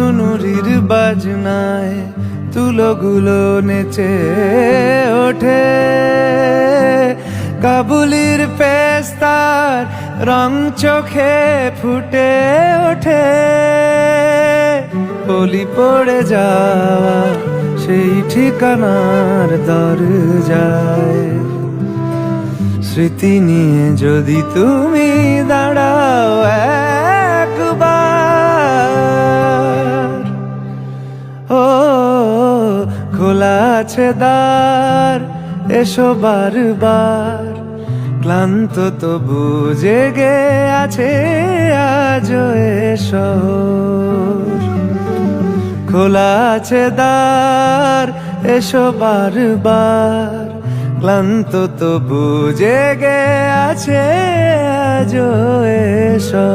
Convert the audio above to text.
ঝুনুরির বাজনায় তুলোগুলো নেচে ওঠে, কাবুলির পেস্তার রং চোখে ফুটে ওঠে। বলি পড়ে যাওয়া সেই ঠিকানার দরজায়, স্মৃতি নিয়ে যদি তুমি দাঁড়াও একবার, ও খোলা আছে দ্বার, এসো বারবার। ক্লান্ত তবু জেগে আছে আজও এসো, খোলা আছে দ্বার, এসো বারবার। ক্লান্ত তবু জেগে আছে আজও এসো।